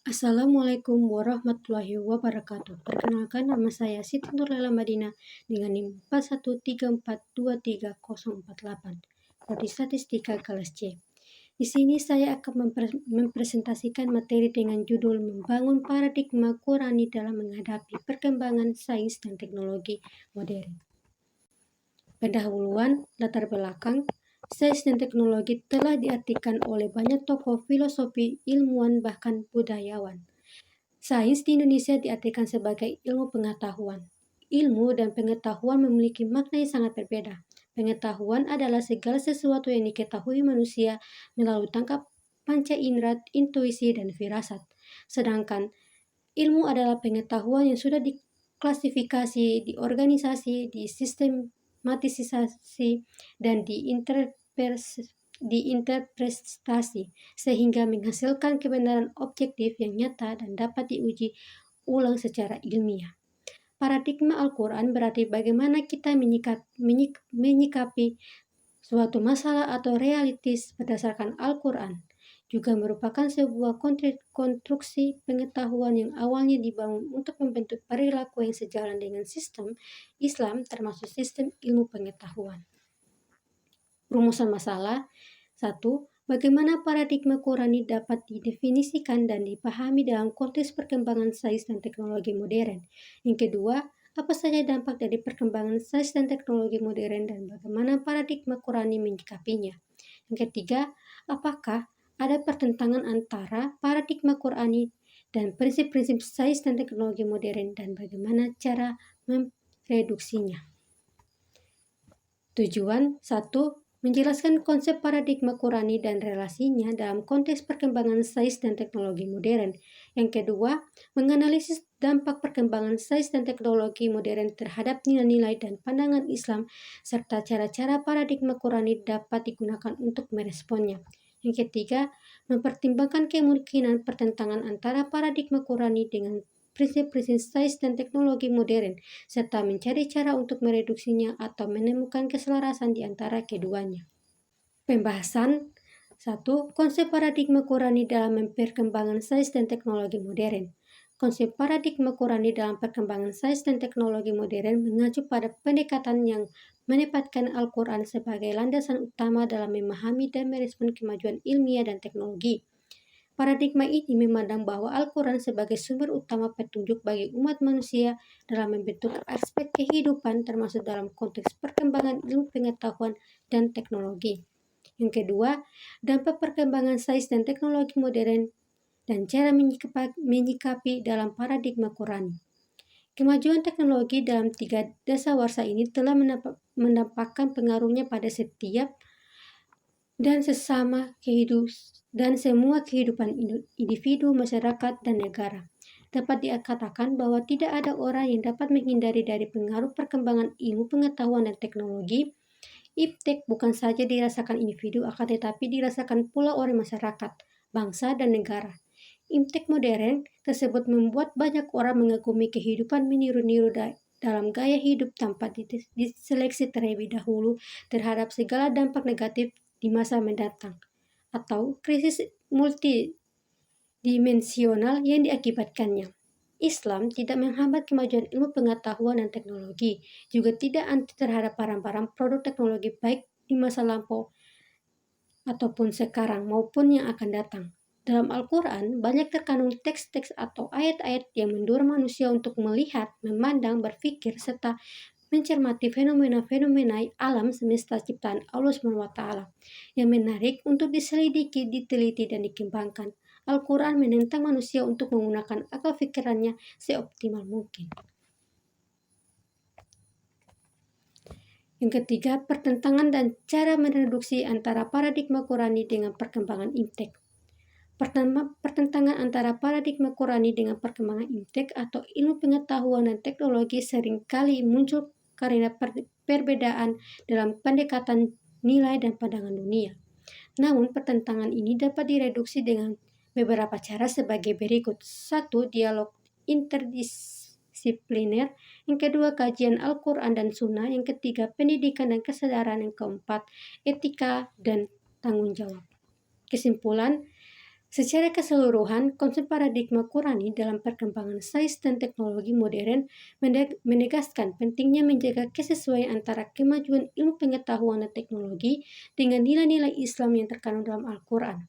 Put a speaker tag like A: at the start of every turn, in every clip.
A: Assalamualaikum warahmatullahi wabarakatuh. Perkenalkan, nama saya Siti Nurlela Madina dengan NIM 4134230048 Prodi Statistika kelas C. Di sini saya akan mempresentasikan materi dengan judul Membangun Paradigma Qurani dalam Menghadapi Perkembangan Sains dan Teknologi Modern. Pendahuluan latar belakang. Sains dan teknologi telah diartikan oleh banyak tokoh filosofi, ilmuwan, bahkan budayawan. Sains di Indonesia diartikan sebagai ilmu pengetahuan. Ilmu dan pengetahuan memiliki makna yang sangat berbeda. Pengetahuan adalah segala sesuatu yang diketahui manusia melalui tangkap panca indera, intuisi, dan firasat. Sedangkan ilmu adalah pengetahuan yang sudah diklasifikasi, diorganisasi, disistematisasi, dan diinterpretasi sehingga menghasilkan kebenaran objektif yang nyata dan dapat diuji ulang secara ilmiah. Paradigma Al-Quran berarti bagaimana kita menyikapi suatu masalah atau realitas berdasarkan Al-Quran. Juga merupakan sebuah konstruksi pengetahuan yang awalnya dibangun untuk membentuk perilaku yang sejalan dengan sistem Islam, termasuk sistem ilmu pengetahuan. Rumusan masalah. 1. Bagaimana paradigma Qurani dapat didefinisikan dan dipahami dalam konteks perkembangan sains dan teknologi modern? Yang kedua, apa saja dampak dari perkembangan sains dan teknologi modern dan bagaimana paradigma Qurani menyikapinya? Yang ketiga, apakah ada pertentangan antara paradigma Qurani dan prinsip-prinsip sains dan teknologi modern dan bagaimana cara mereduksinya? Tujuan 1. Menjelaskan konsep paradigma Qurani dan relasinya dalam konteks perkembangan sains dan teknologi modern. Yang kedua, menganalisis dampak perkembangan sains dan teknologi modern terhadap nilai-nilai dan pandangan Islam, serta cara-cara paradigma Qurani dapat digunakan untuk meresponnya. Yang ketiga, mempertimbangkan kemungkinan pertentangan antara paradigma Qurani dengan prinsip-prinsip sains dan teknologi modern, serta mencari cara untuk mereduksinya atau menemukan keselarasan di antara keduanya. Pembahasan 1. Konsep paradigma Qurani dalam perkembangan sains dan teknologi modern. Konsep paradigma Qurani dalam perkembangan sains dan teknologi modern mengacu pada pendekatan yang menempatkan Al-Quran sebagai landasan utama dalam memahami dan merespon kemajuan ilmiah dan teknologi. Paradigma ini memandang bahwa Al-Quran sebagai sumber utama petunjuk bagi umat manusia dalam membentuk aspek kehidupan termasuk dalam konteks perkembangan ilmu pengetahuan dan teknologi. Yang kedua, dampak perkembangan sains dan teknologi modern dan cara menyikapi dalam paradigma Qurani. Kemajuan teknologi dalam 3 dasawarsa ini telah mendampakkan pengaruhnya pada setiap dan semua kehidupan individu, masyarakat, dan negara. Dapat dikatakan bahwa tidak ada orang yang dapat menghindari dari pengaruh perkembangan ilmu pengetahuan dan teknologi. Iptek bukan saja dirasakan individu, akan tetapi dirasakan pula oleh masyarakat, bangsa, dan negara. Iptek modern tersebut membuat banyak orang mengagumi kehidupan meniru-niru dalam gaya hidup tanpa diseleksi terlebih dahulu terhadap segala dampak negatif di masa mendatang, atau krisis multidimensional yang diakibatkannya. Islam tidak menghambat kemajuan ilmu pengetahuan dan teknologi, juga tidak anti terhadap barang-barang produk teknologi baik di masa lampau ataupun sekarang maupun yang akan datang. Dalam Al-Quran, banyak terkandung teks-teks atau ayat-ayat yang mendorong manusia untuk melihat, memandang, berpikir, serta mencermati fenomena-fenomena alam semesta ciptaan Allah SWT yang menarik untuk diselidiki, diteliti, dan dikembangkan. Al-Quran menentang manusia untuk menggunakan akal pikirannya seoptimal mungkin. Yang ketiga, pertentangan dan cara mereduksi antara paradigma Qurani dengan perkembangan iptek. Pertentangan antara paradigma Qurani dengan perkembangan iptek atau ilmu pengetahuan dan teknologi seringkali muncul karena perbedaan dalam pendekatan nilai dan pandangan dunia. Namun, pertentangan ini dapat direduksi dengan beberapa cara sebagai berikut. 1. Dialog interdisipliner. Yang kedua, kajian Al-Quran dan Sunnah. Yang ketiga, pendidikan dan kesadaran. Yang keempat, etika dan tanggung jawab. Kesimpulan, Secara keseluruhan, konsep paradigma Qurani dalam perkembangan sains dan teknologi modern menegaskan pentingnya menjaga kesesuaian antara kemajuan ilmu pengetahuan dan teknologi dengan nilai-nilai Islam yang terkandung dalam Al-Quran.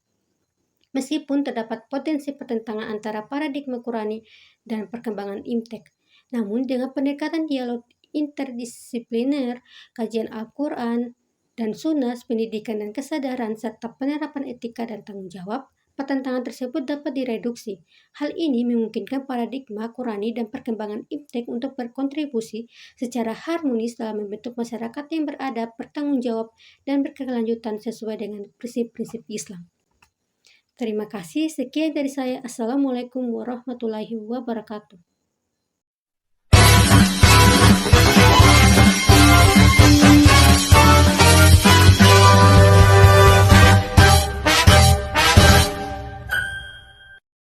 A: Meskipun terdapat potensi pertentangan antara paradigma Qurani dan perkembangan IMTEK, namun dengan pendekatan dialog interdisipliner, kajian Al-Quran dan Sunnah, pendidikan dan kesadaran, serta penerapan etika dan tanggung jawab, pertentangan tersebut dapat direduksi. Hal ini memungkinkan paradigma Qurani dan perkembangan IMTEK untuk berkontribusi secara harmonis dalam membentuk masyarakat yang beradab, bertanggung jawab, dan berkelanjutan sesuai dengan prinsip-prinsip Islam. Terima kasih. Sekian dari saya. Assalamualaikum warahmatullahi wabarakatuh.